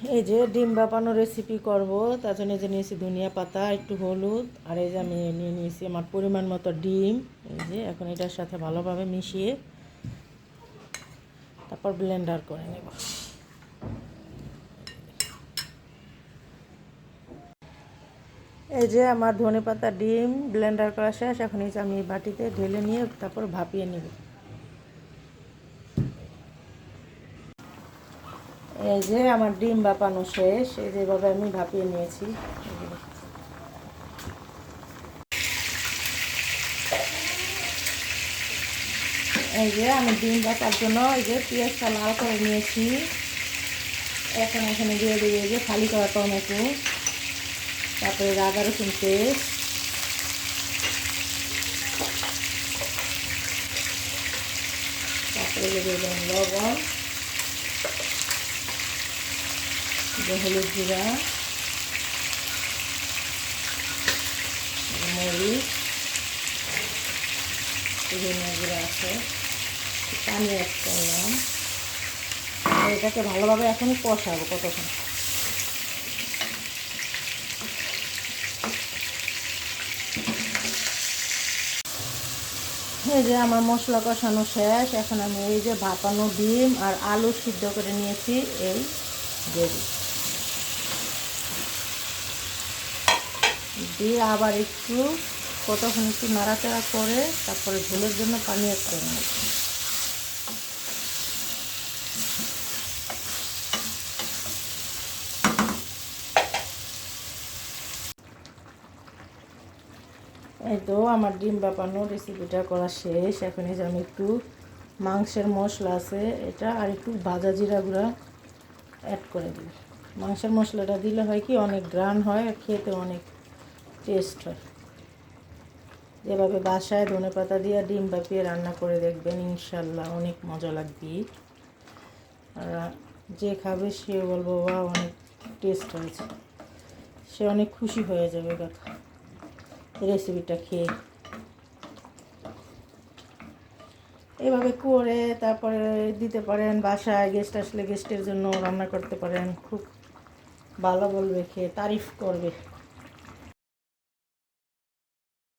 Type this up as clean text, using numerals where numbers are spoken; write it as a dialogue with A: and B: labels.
A: এই যে ডিম বাপানো রেসিপি করব, তার জন্য যে নিয়েছি ধনিয়া পাতা, একটু হলুদ, আর এই যে আমি নিয়ে নিয়েছি আমার পরিমাণ মতো ডিম। এই যে এখন এটার সাথে ভালোভাবে মিশিয়ে তারপর ব্লেন্ডার করে নেব। এই যে আমার ধনেপাতা ডিম ব্লেন্ডার করা শেষ। এখন এই যে আমি এই বাটিতে ঢেলে নিয়ে তারপর ভাপিয়ে নেব। এই যে আমার ডিম ভাপানো শেষ। এই যেভাবে আমি ভাপিয়ে নিয়েছি। এই যে আমি ডিম ভাপার জন্য এই যে পেঁয়াজটা লাল করে নিয়েছি। এখন এখানে দিয়ে দিয়ে যে খালি করা টমেটো, তারপরে আদা রসুন পেস্ট, তারপরে দিয়ে দেবেন লবণ, হলুদ জিরা, মরিচ, ধনিয়া জিরা আছে, পানি অ্যাড করলাম। এটাকে ভালোভাবে এখন কষাবো কতক্ষণ। এই যে আমার মশলা কষানো শেষ। এখন আমি এই যে ভাপানো ডিম আর আলু সিদ্ধ করে নিয়েছি, এই দিয়ে আবার একটু কতক্ষণ একটু নাড়াচাড়া করে তারপরে ঝোলের জন্য পানি অ্যাড করে নেব। এই তো আমার ডিম ভাপানো রেসিপিটা করা শেষ। এখন এই যে আমি একটু মাংসের মশলা আছে এটা আর একটু ভাজা জিরা গুঁড়া অ্যাড করে দিই। মাংসের মশলাটা দিলে হয় কি অনেক গ্রান হয় আর খেতে অনেক টেস্ট হয়। যেভাবে বাসায় ধনেপাতা দিয়ে ডিম ভাপিয়ে রান্না করে দেখবেন, ইনশাল্লাহ অনেক মজা লাগবে। আর যে খাবে সে বলবো বা অনেক টেস্ট হয়েছে, সে অনেক খুশি হয়ে যাবে কথা রেসিপিটা খেয়ে। এভাবে করে তারপরে দিতে পারেন বাসায় গেস্ট আসলে গেস্টের জন্য রান্না করতে পারেন, খুব ভালো বলবে, খেয়ে তারিফ করবে।